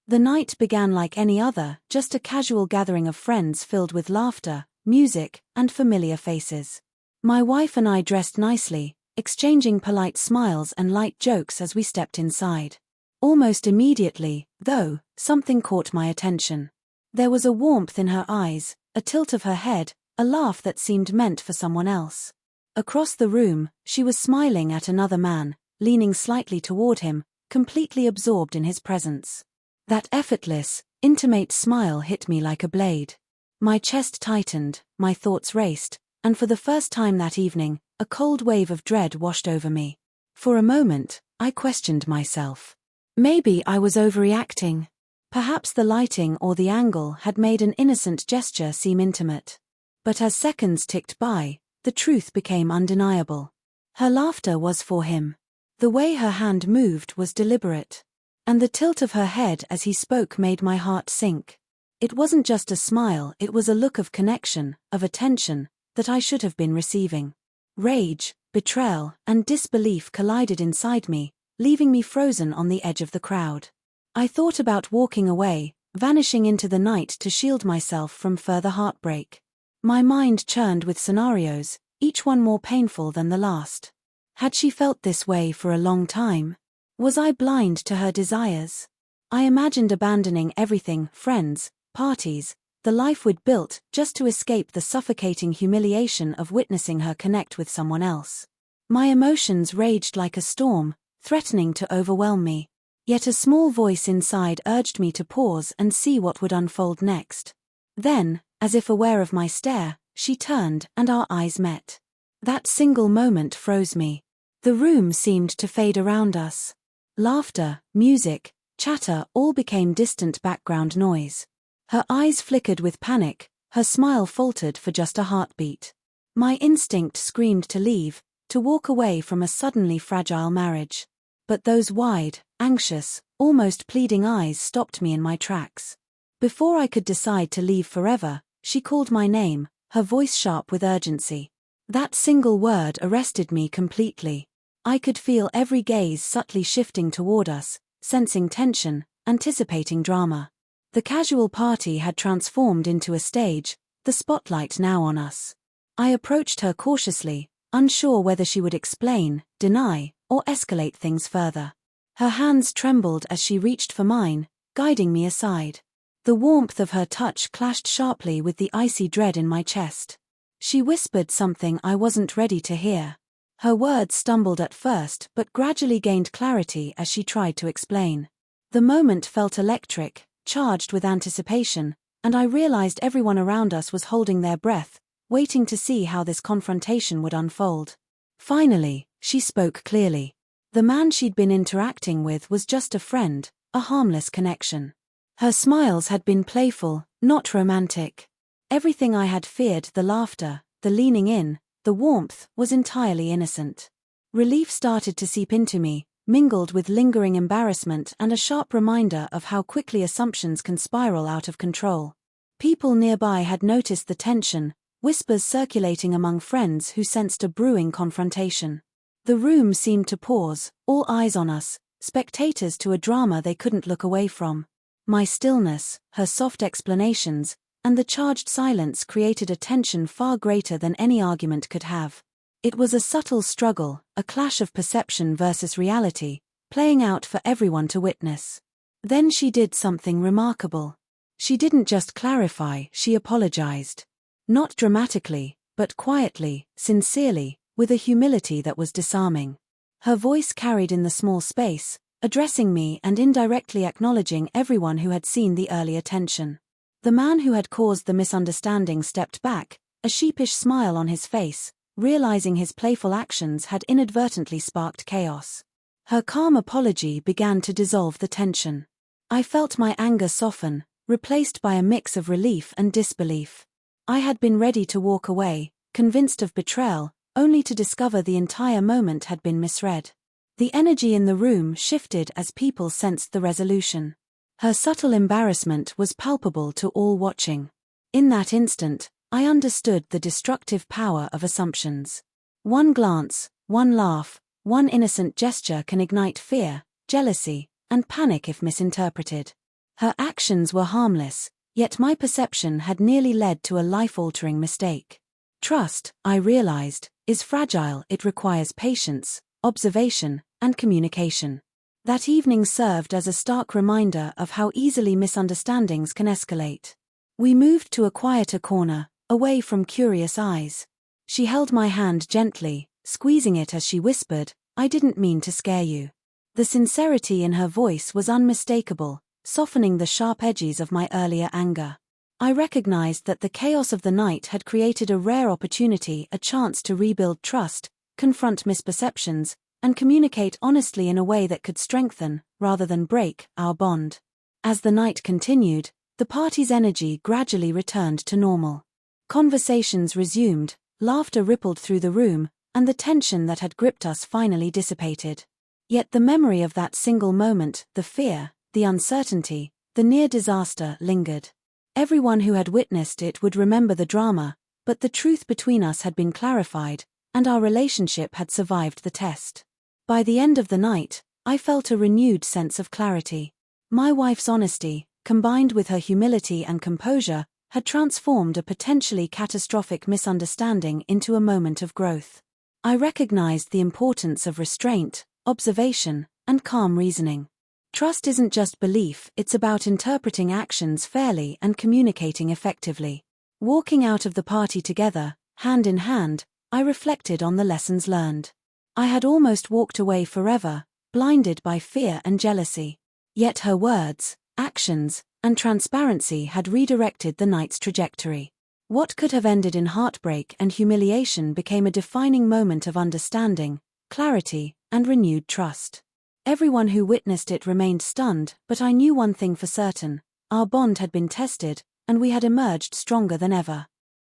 The night began like any other, just a casual gathering of friends filled with laughter, music, and familiar faces. My wife and I dressed nicely, exchanging polite smiles and light jokes as we stepped inside. Almost immediately, though, something caught my attention. There was a warmth in her eyes, a tilt of her head, a laugh that seemed meant for someone else. Across the room, she was smiling at another man, leaning slightly toward him, completely absorbed in his presence. That effortless, intimate smile hit me like a blade. My chest tightened, my thoughts raced, and for the first time that evening, a cold wave of dread washed over me. For a moment, I questioned myself. Maybe I was overreacting. Perhaps the lighting or the angle had made an innocent gesture seem intimate. But as seconds ticked by, the truth became undeniable. Her laughter was for him. The way her hand moved was deliberate. And the tilt of her head as he spoke made my heart sink. It wasn't just a smile, it was a look of connection, of attention, that I should have been receiving. Rage, betrayal, and disbelief collided inside me, leaving me frozen on the edge of the crowd. I thought about walking away, vanishing into the night to shield myself from further heartbreak. My mind churned with scenarios, each one more painful than the last. Had she felt this way for a long time? Was I blind to her desires? I imagined abandoning everything, friends, parties, the life we'd built, just to escape the suffocating humiliation of witnessing her connect with someone else. My emotions raged like a storm, threatening to overwhelm me. Yet a small voice inside urged me to pause and see what would unfold next. Then, as if aware of my stare, she turned and our eyes met. That single moment froze me. The room seemed to fade around us. Laughter, music, chatter all became distant background noise. Her eyes flickered with panic, her smile faltered for just a heartbeat. My instinct screamed to leave, to walk away from a suddenly fragile marriage. But those wide, anxious, almost pleading eyes stopped me in my tracks. Before I could decide to leave forever, she called my name, her voice sharp with urgency. That single word arrested me completely. I could feel every gaze subtly shifting toward us, sensing tension, anticipating drama. The casual party had transformed into a stage, the spotlight now on us. I approached her cautiously, unsure whether she would explain, deny, or escalate things further. Her hands trembled as she reached for mine, guiding me aside. The warmth of her touch clashed sharply with the icy dread in my chest. She whispered something I wasn't ready to hear. Her words stumbled at first but gradually gained clarity as she tried to explain. The moment felt electric, charged with anticipation, and I realized everyone around us was holding their breath, waiting to see how this confrontation would unfold. Finally, she spoke clearly. The man she'd been interacting with was just a friend, a harmless connection. Her smiles had been playful, not romantic. Everything I had feared, the laughter, the leaning in, the warmth, was entirely innocent. Relief started to seep into me, mingled with lingering embarrassment and a sharp reminder of how quickly assumptions can spiral out of control. People nearby had noticed the tension, whispers circulating among friends who sensed a brewing confrontation. The room seemed to pause, all eyes on us, spectators to a drama they couldn't look away from. My stillness, her soft explanations, and the charged silence created a tension far greater than any argument could have. It was a subtle struggle, a clash of perception versus reality, playing out for everyone to witness. Then she did something remarkable. She didn't just clarify, she apologized. Not dramatically, but quietly, sincerely, with a humility that was disarming. Her voice carried in the small space, addressing me and indirectly acknowledging everyone who had seen the earlier tension. The man who had caused the misunderstanding stepped back, a sheepish smile on his face, realizing his playful actions had inadvertently sparked chaos. Her calm apology began to dissolve the tension. I felt my anger soften, replaced by a mix of relief and disbelief. I had been ready to walk away, convinced of betrayal, only to discover the entire moment had been misread. The energy in the room shifted as people sensed the resolution. Her subtle embarrassment was palpable to all watching. In that instant, I understood the destructive power of assumptions. One glance, one laugh, one innocent gesture can ignite fear, jealousy, and panic if misinterpreted. Her actions were harmless, yet my perception had nearly led to a life-altering mistake. Trust, I realized, is fragile. It requires patience, observation, and communication. That evening served as a stark reminder of how easily misunderstandings can escalate. We moved to a quieter corner, away from curious eyes. She held my hand gently, squeezing it as she whispered, "I didn't mean to scare you." The sincerity in her voice was unmistakable, softening the sharp edges of my earlier anger. I recognized that the chaos of the night had created a rare opportunity, a chance to rebuild trust, confront misperceptions, and communicate honestly in a way that could strengthen, rather than break, our bond. As the night continued, the party's energy gradually returned to normal. Conversations resumed, laughter rippled through the room, and the tension that had gripped us finally dissipated. Yet the memory of that single moment, the fear, the uncertainty, the near disaster lingered. Everyone who had witnessed it would remember the drama, but the truth between us had been clarified, and our relationship had survived the test. By the end of the night, I felt a renewed sense of clarity. My wife's honesty, combined with her humility and composure, had transformed a potentially catastrophic misunderstanding into a moment of growth. I recognized the importance of restraint, observation, and calm reasoning. Trust isn't just belief, it's about interpreting actions fairly and communicating effectively. Walking out of the party together, hand in hand, I reflected on the lessons learned. I had almost walked away forever, blinded by fear and jealousy. Yet her words, actions, and transparency had redirected the night's trajectory. What could have ended in heartbreak and humiliation became a defining moment of understanding, clarity, and renewed trust. Everyone who witnessed it remained stunned, but I knew one thing for certain: our bond had been tested, and we had emerged stronger than ever.